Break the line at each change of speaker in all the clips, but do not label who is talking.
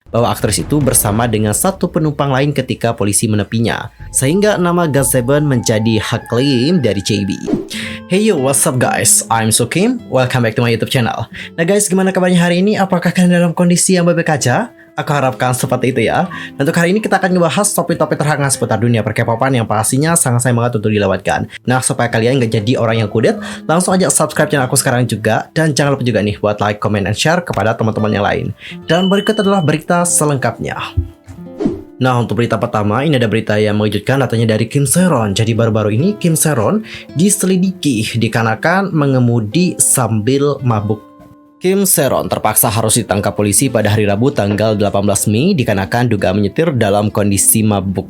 bahwa aktris itu bersama dengan satu penumpang lain ketika polisi menepinya, sehingga nama GOT7 menjadi hak klaim dari JB. Hey yo, what's up guys? I'm Sukim, welcome back to my YouTube channel. Nah guys, gimana kabarnya hari ini? Apakah kalian dalam kondisi yang baik-baik aja? Aku harapkan seperti itu ya. Dan untuk hari ini kita akan ngebahas topik-topik terhangat seputar dunia per-K-popan yang pastinya sangat sayang banget untuk dilewatkan. Nah, supaya kalian gak jadi orang yang kudet, langsung aja subscribe channel aku sekarang juga. Dan jangan lupa juga nih buat like, comment, and share kepada teman-teman yang lain. Dan berikut adalah berita selengkapnya. Nah, untuk berita pertama, ini ada berita yang mengejutkan, datanya dari Kim Se-ron. Jadi baru-baru ini Kim Se-ron diselidiki dikarenakan mengemudi sambil mabuk. Kim Se-ron terpaksa harus ditangkap polisi pada hari Rabu tanggal 18 Mei dikarenakan dugaan menyetir dalam kondisi mabuk.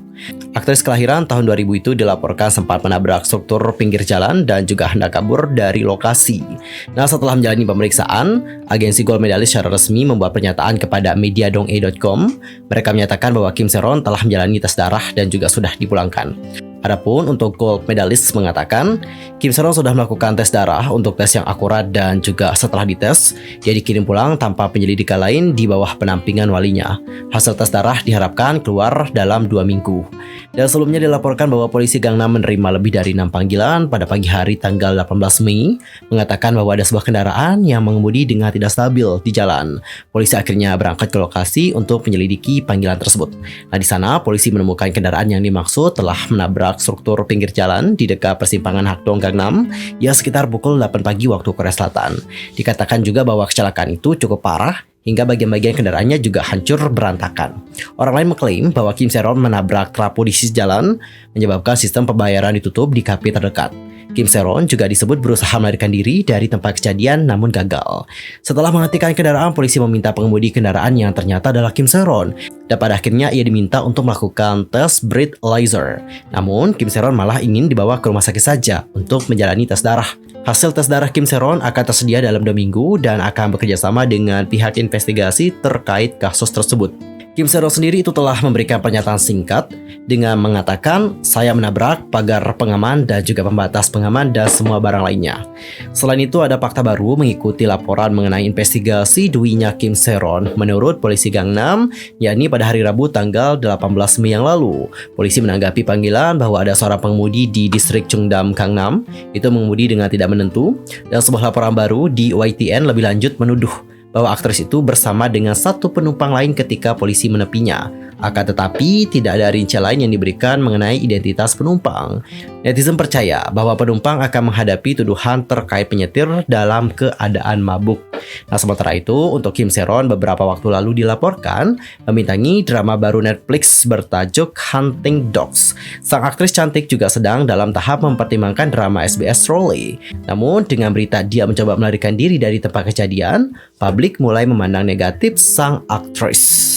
Aktris kelahiran tahun 2000 itu dilaporkan sempat menabrak struktur pinggir jalan dan juga hendak kabur dari lokasi. Nah, setelah menjalani pemeriksaan, agensi Gold Medalist secara resmi membuat pernyataan kepada media donghae.com. Mereka menyatakan bahwa Kim Se-ron telah menjalani tes darah dan juga sudah dipulangkan. Adapun untuk Gold Medalist mengatakan, Kim Se-ron sudah melakukan tes darah untuk tes yang akurat dan juga setelah dites, dia dikirim pulang tanpa penyelidikan lain di bawah penampingan walinya. Hasil tes darah diharapkan keluar dalam 2 minggu. Dan sebelumnya dilaporkan bahwa polisi Gangnam menerima lebih dari 6 panggilan pada pagi hari tanggal 18 Mei, mengatakan bahwa ada sebuah kendaraan yang mengemudi dengan tidak stabil di jalan. Polisi akhirnya berangkat ke lokasi untuk menyelidiki panggilan tersebut. Nah, di sana polisi menemukan kendaraan yang dimaksud telah menabrak struktur pinggir jalan di dekat persimpangan Hakdong Gangnam ya sekitar pukul 8 pagi waktu Korea Selatan. Dikatakan juga bahwa kecelakaan itu cukup parah hingga bagian-bagian kendaraannya juga hancur berantakan. Orang lain mengklaim bahwa Kim Se-ron menabrak trafo di sisi jalan menyebabkan sistem pembayaran ditutup di kafe terdekat. Kim Se-ron juga disebut berusaha melarikan diri dari tempat kejadian namun gagal. Setelah menghentikan kendaraan, polisi meminta pengemudi kendaraan yang ternyata adalah Kim Se-ron. Dan pada akhirnya ia diminta untuk melakukan tes breathalyzer. Namun Kim Se-ron malah ingin dibawa ke rumah sakit saja untuk menjalani tes darah. Hasil tes darah Kim Se-ron akan tersedia dalam 2 minggu dan akan bekerjasama dengan pihak investigasi terkait kasus tersebut. Kim Se-ron sendiri itu telah memberikan pernyataan singkat dengan mengatakan, saya menabrak pagar pengaman dan juga pembatas pengaman dan semua barang lainnya. Selain itu ada fakta baru mengikuti laporan mengenai investigasi duinya Kim Se-ron. Menurut polisi Gangnam, yakni pada hari Rabu tanggal 18 Mei yang lalu, polisi menanggapi panggilan bahwa ada seorang pengemudi di distrik Cheongdam, Gangnam itu mengemudi dengan tidak menentu, dan sebuah laporan baru di YTN lebih lanjut menuduh bahwa aktris itu bersama dengan satu penumpang lain ketika polisi menepinya. Akan tetapi tidak ada rincian lain yang diberikan mengenai identitas penumpang. Netizen percaya bahwa penumpang akan menghadapi tuduhan terkait penyetir dalam keadaan mabuk. Nah, sementara itu untuk Kim Se-ron beberapa waktu lalu dilaporkan membintangi drama baru Netflix bertajuk Hunting Dogs. Sang aktris cantik juga sedang dalam tahap mempertimbangkan drama SBS Trolley. Namun dengan berita dia mencoba melarikan diri dari tempat kejadian, publik mulai memandang negatif sang aktris.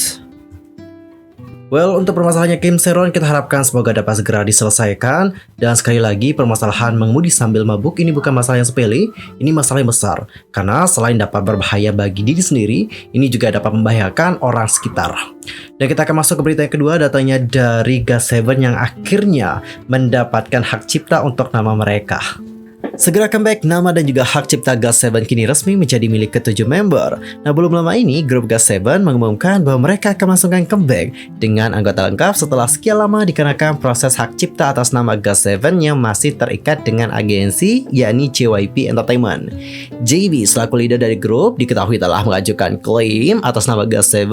Well, untuk permasalahannya Kim Se-ron kita harapkan semoga dapat segera diselesaikan. Dan sekali lagi, permasalahan mengemudi sambil mabuk ini bukan masalah yang sepele, ini masalah yang besar. Karena selain dapat berbahaya bagi diri sendiri, ini juga dapat membahayakan orang sekitar. Dan kita akan masuk ke berita yang kedua, datanya dari GOT7 yang akhirnya mendapatkan hak cipta untuk nama mereka. Segera comeback, nama dan juga hak cipta GOT7 kini resmi menjadi milik ke-7 member. Nah, belum lama ini grup GOT7 mengumumkan bahwa mereka akan melangsungkan comeback dengan anggota lengkap setelah sekian lama dikarenakan proses hak cipta atas nama GOT7 yang masih terikat dengan agensi yakni JYP Entertainment. JB selaku leader dari grup diketahui telah mengajukan klaim atas nama GOT7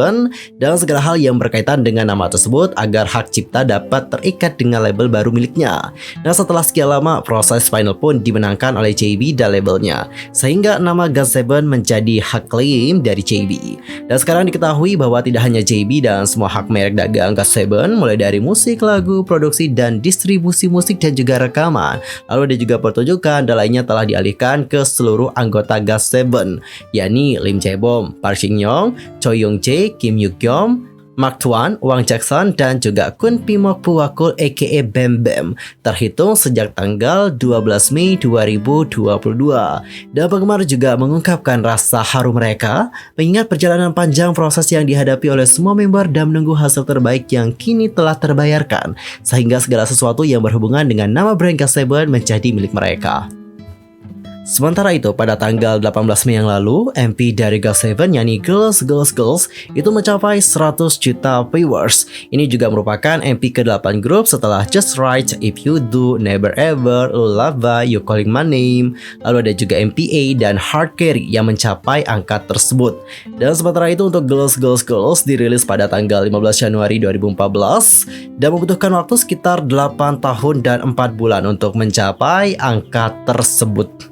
dan segala hal yang berkaitan dengan nama tersebut agar hak cipta dapat terikat dengan label baru miliknya. Nah, setelah sekian lama proses final pun dimenangkan oleh JB dan labelnya, sehingga nama GOT7 menjadi hak klaim dari JB. Dan sekarang diketahui bahwa tidak hanya JB dan semua hak merek dagang GOT7, mulai dari musik, lagu, produksi, dan distribusi musik dan juga rekaman. Lalu ada juga pertunjukan dan lainnya telah dialihkan ke seluruh anggota GOT7, yakni Lim Jae-bom, Park Shin-young, Choi Young-jae, Kim Yu-kyung, Mark Tuan, Wang Jackson, dan juga Kun Pimok Puwakul aka Bam Bam, terhitung sejak tanggal 12 Mei 2022. Dan penggemar juga mengungkapkan rasa haru mereka mengingat perjalanan panjang proses yang dihadapi oleh semua member dan menunggu hasil terbaik yang kini telah terbayarkan, sehingga segala sesuatu yang berhubungan dengan nama brand GOT7 menjadi milik mereka. Sementara itu, pada tanggal 18 Mei yang lalu, MP dari GOT7 yakni Girls itu mencapai 100 juta viewers. Ini juga merupakan MP ke-8 grup setelah Just Right, If You Do, Never Ever, Lullaby, You Calling My Name. Lalu ada juga MPA dan Hard Carry yang mencapai angka tersebut. Dan sementara itu untuk Girls dirilis pada tanggal 15 Januari 2014 dan membutuhkan waktu sekitar 8 tahun dan 4 bulan untuk mencapai angka tersebut.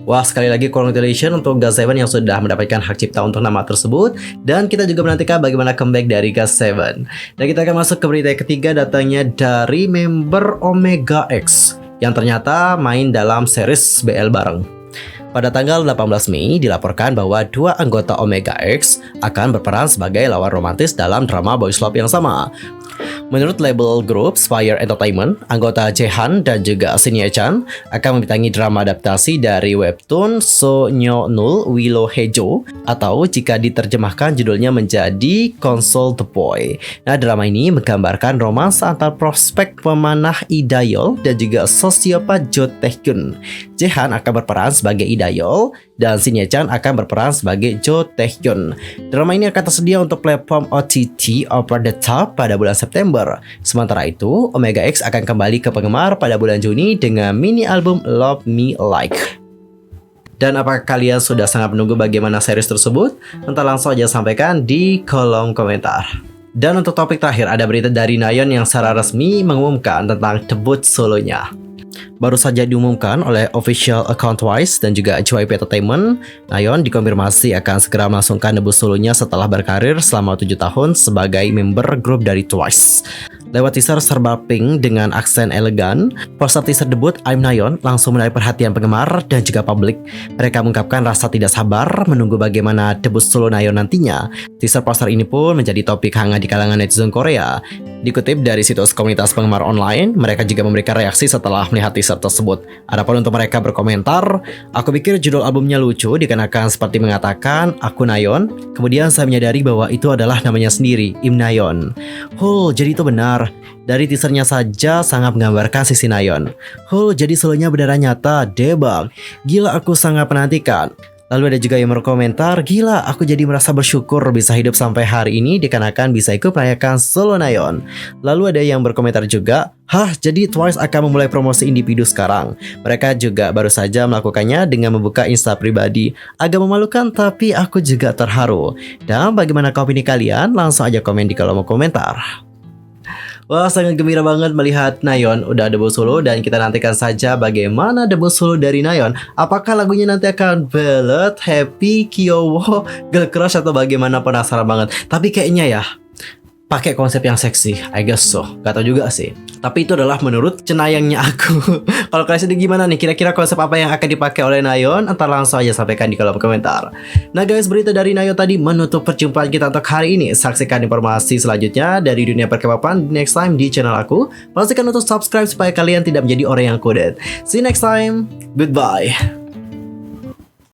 Wah, sekali lagi congratulations untuk GOT7 yang sudah mendapatkan hak cipta untuk nama tersebut. Dan kita juga menantikan bagaimana comeback dari GOT7. Dan kita akan masuk ke berita ketiga, datangnya dari member Omega X yang ternyata main dalam series BL bareng. Pada tanggal 18 Mei dilaporkan bahwa dua anggota Omega X akan berperan sebagai lawan romantis dalam drama boys love yang sama. Menurut label grup Spire Entertainment, anggota Jaehan dan juga Shin Ye-chan akan membintangi drama adaptasi dari webtoon So Nyo Nul Willow Hejo, atau jika diterjemahkan judulnya menjadi Console the Boy. Nah, drama ini menggambarkan romansa antar prospek pemanah Lee Dae-yeol dan juga sosiopat Jo Tae-hyun. Jaehan akan berperan sebagai Lee Dae-yeol dan Shin Ye-chan akan berperan sebagai Jo Tae-hyun. Drama ini akan tersedia untuk platform OTT Over the Top pada bulan September. Sementara itu, Omega X akan kembali ke penggemar pada bulan Juni dengan mini album Love Me Like. Dan apakah kalian sudah sangat menunggu bagaimana series tersebut? Entah, langsung aja sampaikan di kolom komentar. Dan untuk topik terakhir, ada berita dari Nayeon yang secara resmi mengumumkan tentang debut solonya. Baru saja diumumkan oleh official account Twice dan juga JYP Entertainment, Nayeon dikonfirmasi akan segera melangsungkan debut solonya setelah berkarir selama 7 tahun sebagai member grup dari Twice. Lewat teaser serba pink dengan aksen elegan, poster teaser debut I'm Nayeon langsung menarik perhatian penggemar dan juga publik. Mereka mengungkapkan rasa tidak sabar menunggu bagaimana debut solo Nayeon nantinya. Teaser poster ini pun menjadi topik hangat di kalangan netizen Korea. Dikutip dari situs komunitas penggemar online, mereka juga memberikan reaksi setelah melihat teaser tersebut. Adapun untuk mereka berkomentar, aku pikir judul albumnya lucu dikarenakan seperti mengatakan aku Nayeon. Kemudian saya menyadari bahwa itu adalah namanya sendiri, Im Nayeon. Jadi itu benar. Dari teasernya saja sangat menggambarkan sisi Nayeon. Jadi solonya beneran nyata, debang. Gila, aku sangat menantikan. Lalu ada juga yang berkomentar, gila, aku jadi merasa bersyukur bisa hidup sampai hari ini dikarenakan bisa ikut merayakan solo Nayeon. Lalu ada yang berkomentar juga, jadi Twice akan memulai promosi individu sekarang. Mereka juga baru saja melakukannya dengan membuka Insta pribadi. Agak memalukan tapi aku juga terharu. Dan bagaimana opini kalian? Langsung aja komen di kolom komentar. Wah, sangat gembira banget melihat Nayeon udah debut solo dan kita nantikan saja bagaimana debut solo dari Nayeon. Apakah lagunya nanti akan ballad, happy, kyowo, girl crush atau bagaimana, penasaran banget. Tapi kayaknya ya pakai konsep yang seksi, I guess so. Gak tau juga sih. Tapi itu adalah menurut cenayangnya aku. Kalau kalian sendiri gimana nih? Kira-kira konsep apa yang akan dipakai oleh Nayeon? Entar langsung aja sampaikan di kolom komentar. Nah guys, berita dari Nayeon tadi menutup perjumpaan kita untuk hari ini. Saksikan informasi selanjutnya dari dunia perkepapan next time di channel aku. Pastikan untuk subscribe supaya kalian tidak menjadi orang yang kudet. See you next time. Goodbye.